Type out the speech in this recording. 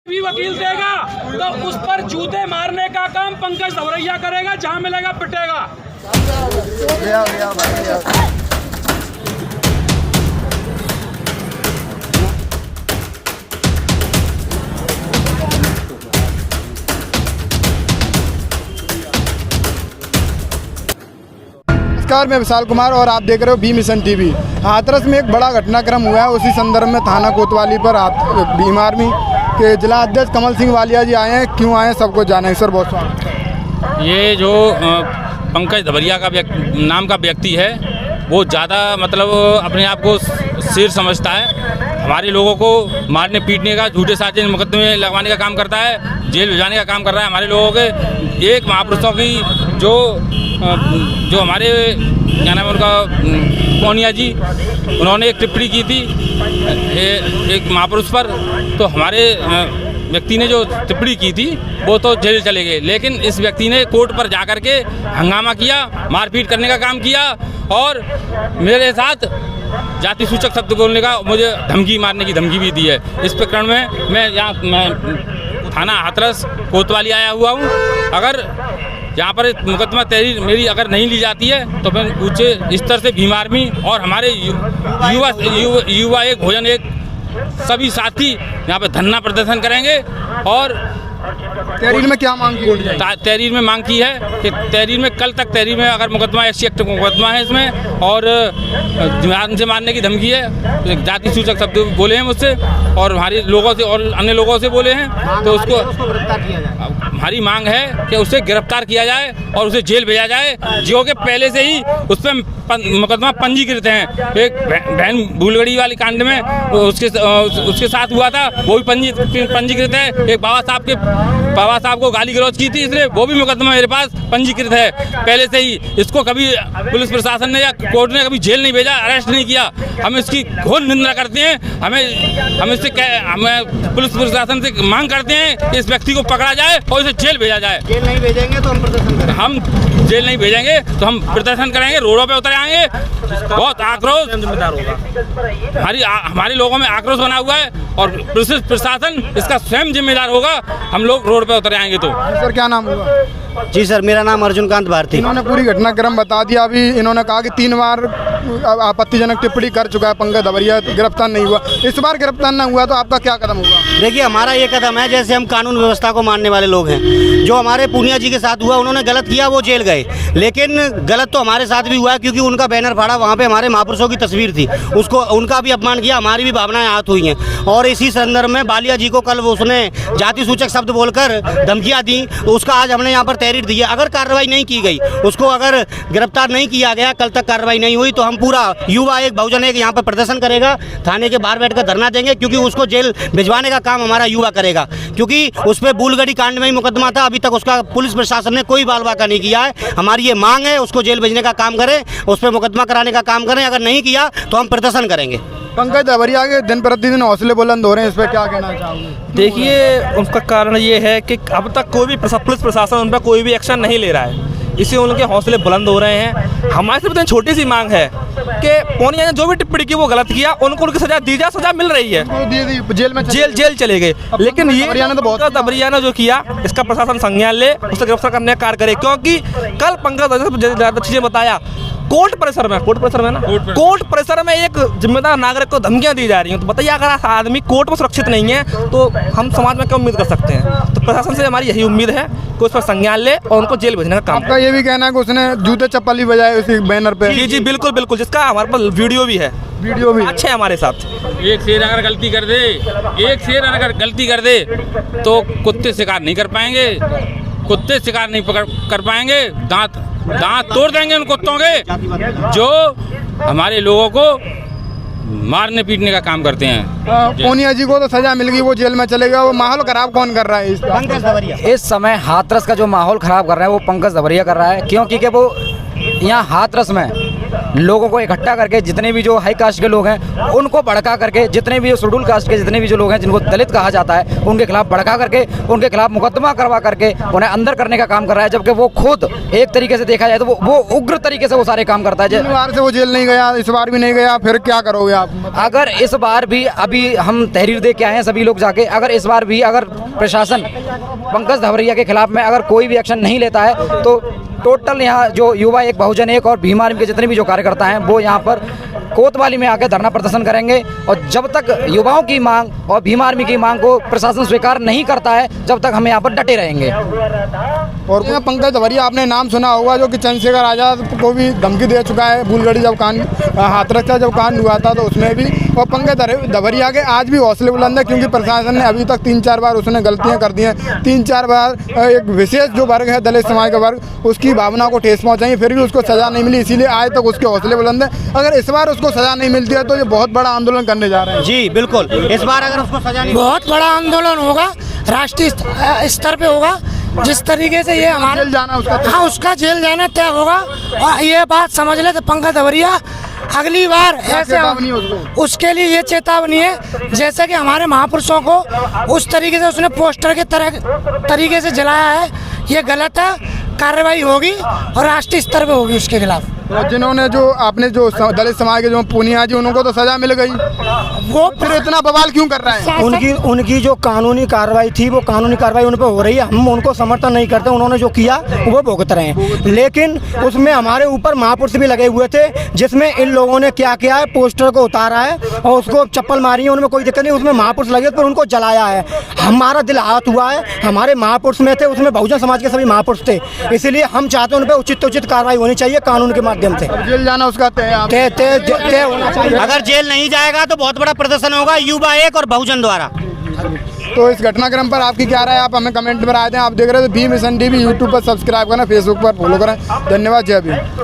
भी वकील देगा तो उस पर जूते मारने का काम पंकज धवरिया करेगा, जहां मिलेगा पिटेगा। नमस्कार, मैं विशाल कुमार और आप देख रहे हो बी मिशन टीवी। हाथरस में एक बड़ा घटनाक्रम हुआ है। उसी संदर्भ में थाना कोतवाली पर भीम आर्मी के जिला अध्यक्ष कमल सिंह वालिया जी आए हैं। क्यों आए हैं सबको जाना है। सर बहुत स्वागत। ये जो पंकज धवरिया का नाम का व्यक्ति है वो ज़्यादा मतलब अपने आप को शेर समझता है। हमारे लोगों को मारने पीटने का, झूठे साजिश मुकदमे लगवाने का काम करता है, जेल भिजवाने का काम कर रहा है। हमारे लोगों के एक महापुरुषों की जो हमारे क्या नाम है उनका, पोनिया जी, उन्होंने एक टिप्पणी की थी एक महापुरुष पर, तो हमारे व्यक्ति ने जो टिप्पणी की थी वो तो जेल चले गए, लेकिन इस व्यक्ति ने कोर्ट पर जाकर के हंगामा किया, मारपीट करने का काम किया और मेरे साथ जाति सूचक शब्द बोलने का, मुझे धमकी मारने की धमकी भी दी है। इस प्रकरण में मैं थाना हाथरस कोतवाली आया हुआ हूँ। अगर यहाँ पर मुकदमा तहरीर मेरी अगर नहीं ली जाती है तो मैं ऊंचे स्तर से भीम आर्मी और हमारे युवा एक भोजन एक सभी साथी यहाँ पे धरना प्रदर्शन करेंगे। और तहरीर में क्या मांग की? तहरीर में मांग की है कि तहरीर में कल तक तहरीर में अगर मुकदमा SC एक्ट मुकदमा है इसमें और जान से मारने की धमकी है, जाति सूचक शब्द बोले हैं मुझसे और हमारे लोगों से और अन्य लोगों से बोले हैं, तो उसको हमारी मांग है कि उसे गिरफ्तार किया जाए और उसे जेल भेजा जाए, जो कि पहले से ही उस पर मुकदमा पंजीकृत हैं। एक बहन भूलगढ़ी वाली कांड में उसके साथ हुआ था, वो भी पंजीकृत है। एक बाबा साहब को गाली गलौज की थी इसलिए, वो भी मुकदमा मेरे पास पंजीकृत है पहले से ही। इसको कभी पुलिस प्रशासन ने या कोर्ट ने कभी जेल नहीं भेजा, अरेस्ट नहीं किया। हम इसकी घोर निंदा करते हैं। हमें पुलिस प्रशासन से मांग करते हैं कि इस व्यक्ति को पकड़ा जाए और इसे जेल भेजा जाए। जेल नहीं भेजेंगे तो हम प्रदर्शन करेंगे। हम जेल नहीं भेजेंगे तो हम प्रदर्शन करेंगे, रोडों पे उतर आएंगे। बहुत आक्रोश हमारे लोगों में आक्रोश बना हुआ है और पुलिस प्रशासन इसका स्वयं जिम्मेदार होगा। हम लोग रोड पे उतर आएंगे तो। सर क्या नाम हुआ? जी सर, मेरा नाम अर्जुनकांत भारती। इन्होंने पूरी घटनाक्रम बता दिया। अभी इन्होंने कहा कि 3 बार आपत्तिजनक टिप्पणी कर चुका है पंकज धवरिया, गिरफ्तार नहीं हुआ। इस बार गिरफ्तार न हुआ तो आपका क्या कदम होगा? देखिए, हमारा ये कदम है, जैसे हम कानून व्यवस्था को मानने वाले लोग हैं। जो हमारे पूनिया जी के साथ हुआ, उन्होंने गलत किया, वो जेल गए, लेकिन गलत तो हमारे साथ भी हुआ है क्योंकि उनका बैनर फाड़ा, वहाँ पे हमारे महापुरुषों की तस्वीर थी, उसको उनका भी अपमान किया, हमारी भी भावनाएं आहत हुई हैं। और इसी संदर्भ में वालिया जी को कल उसने जाति सूचक शब्द बोलकर धमकियाँ दी, उसका आज हमने यहाँ पर तहरीर दी है। अगर कार्रवाई नहीं की गई, उसको अगर गिरफ्तार नहीं किया गया, कल तक कार्रवाई नहीं हुई, तो हम पूरा युवा एक बहुजन एक यहाँ पर प्रदर्शन करेगा, थाने के बाहर बैठकर धरना देंगे, क्योंकि उसको जेल भिजवाने का काम हमारा युवा करेगा। क्योंकि उस पर भूलगढ़ी कांड में ही मुकदमा था, अभी तक उसका पुलिस प्रशासन ने कोई बाल बाका नहीं किया है। हमारी ये मांग है, उसको जेल भेजने का काम करें, उस पर मुकदमा कराने का काम करें। अगर नहीं किया तो हम प्रदर्शन करेंगे। पंकज धवरिया के दिन प्रतिदिन हौसले बुलंद हो रहे हैं, इस पर क्या कहना चाहोगे? देखिए, उसका कारण ये है कि अब तक कोई भी पुलिस प्रशासन उन पर कोई भी एक्शन नहीं ले रहा है, इससे उनके हौसले बुलंद हो रहे हैं। हमारे से छोटी सी मांग है कि पोनिया ने जो भी टिप्पणी की वो गलत किया, उनको उनकी सजा दी जाए। सजा मिल रही है, जेल चले गए, लेकिन ये धवरिया ने जो किया, इसका प्रशासन संज्ञान ले, उसे गिरफ्तार करने का कार्य करे। क्योंकि कल पंकज चीजें बताया, कोर्ट परिसर में एक जिम्मेदार नागरिक को धमकियां दी जा रही हैं। तो बताइए, अगर आदमी कोर्ट में सुरक्षित नहीं है तो हम समाज में क्या उम्मीद कर सकते हैं? तो प्रशासन से हमारी यही उम्मीद है कि उस पर संज्ञान ले और उनको जेल भेजने का काम। आपका ये भी कहना है कि उसने जूते चप्पल ही बजाए उसी बैनर पे? जी बिल्कुल, जिसका हमारे पास वीडियो भी है अच्छे हमारे साथ। एक शेर अगर गलती कर दे तो कुत्ते शिकार नहीं कर पाएंगे, कर पाएंगे। दांत तोड़ देंगे उन कुत्तों के जो हमारे लोगों को मारने पीटने का काम करते हैं। पोनिया जी को तो सजा मिल गई, वो जेल में चले गए। वो माहौल खराब कौन कर रहा है? पंकज धवरिया। इस समय हाथरस का जो माहौल खराब कर रहा है वो पंकज धवरिया कर रहा है, क्योंकि वो यहाँ हाथरस में लोगों को इकट्ठा करके जितने भी जो हाई कास्ट के लोग हैं उनको भड़का करके, जितने भी शेड्यूल कास्ट के जितने भी जो लोग हैं जिनको दलित कहा जाता है उनके खिलाफ भड़का करके उनके खिलाफ मुकदमा करवा करके उन्हें अंदर करने का काम कर रहा है, जबकि वो खुद एक तरीके से देखा जाए तो वो उग्र तरीके से वो सारे काम करता है। 3 बार से वो जेल नहीं गया, इस बार भी नहीं गया, फिर क्या करोगे आप? अगर इस बार भी, अभी हम तहरीर दे के आए हैं सभी लोग जाके, अगर इस बार भी अगर प्रशासन पंकज धवरिया के खिलाफ में अगर कोई भी एक्शन नहीं लेता है तो टोटल यहाँ जो युवा एक बहुजन एक और भीम आर्मी के जितने भी जो कार्यकर्ता हैं वो यहाँ पर कोतवाली में आकर धरना प्रदर्शन करेंगे। और जब तक युवाओं की मांग और भीम आर्मी की मांग को प्रशासन स्वीकार नहीं करता है जब तक हम यहाँ पर डटे रहेंगे। और पंकज धवरिया आपने नाम सुना होगा, जो कि चंद्रशेखर आज़ाद को भी धमकी दे चुका है। भूलगढ़ी जब हाथरस का जब कांड हुआ था तो उसमें भी, और पंकज धवरिया के आज भी हौसले बुलंद है क्योंकि प्रशासन ने अभी तक 3-4 बार उसने गलतियां कर दी हैं। 3-4 बार एक विशेष जो वर्ग है दलित समाज का वर्ग, उसकी भावना को ठेस पहुंचाई, फिर भी उसको सजा नहीं मिली, इसीलिए आज तक उसके हौसले बुलंद है। अगर इस बार उसको सजा नहीं मिलती है तो ये बहुत बड़ा आंदोलन करने जा रहे हैं। जी बिल्कुल, इस बार अगर उसको सजा नहीं, बहुत बड़ा आंदोलन होगा, राष्ट्रीय स्तर पे होगा। जिस तरीके से ये हमारे जेल जाना उसका, हाँ उसका जेल जाना तय होगा। और ये बात समझ ले तो पंकज धवरिया अगली बार ऐसे चेतावनी उसके लिए ये चेतावनी है, जैसे कि हमारे महापुरुषों को उस तरीके से उसने पोस्टर के तरीके से जलाया है, ये गलत है, कार्रवाई होगी और राष्ट्रीय स्तर पे होगी उसके खिलाफ। तो जिन्होंने जो आपने जो दलित समाज के जो पूनिया जी उनको तो सजा मिल गई, वो फिर इतना बवाल क्यों कर रहा है? उनकी जो कानूनी कार्रवाई थी वो कानूनी कार्रवाई उन पर हो रही है, हम उनको समर्थन नहीं करते। उन्होंने जो किया वो भुगत रहे हैं, लेकिन उसमें हमारे ऊपर महापुरुष भी लगे हुए थे, जिसमें इन लोगों ने क्या किया है, पोस्टर को उतारा है और उसको चप्पल मारी है, उनमें कोई दिक्कत नहीं। उसमें महापुरुष लगे पर उनको जलाया है। हमारा दिल आहत हुआ है, हमारे महापुरुष में थे, उसमें बहुजन समाज के सभी महापुरुष थे, इसलिए हम चाहते हैं उन पर उचित कार्रवाई होनी चाहिए कानून के माध्यम से। जेल जाना उसका तय होना चाहिए। अगर जेल नहीं जाएगा तो बहुत बड़ा प्रदर्शन होगा युवा एक और बहुजन द्वारा। तो इस घटनाक्रम पर आपकी क्या राय है, आप हमें कमेंट में आए थे। आप देख रहे थे भीम मिशन टीवी, यूट्यूब पर सब्सक्राइब करना, फेसबुक पर फॉलो करें। धन्यवाद, जय भीम।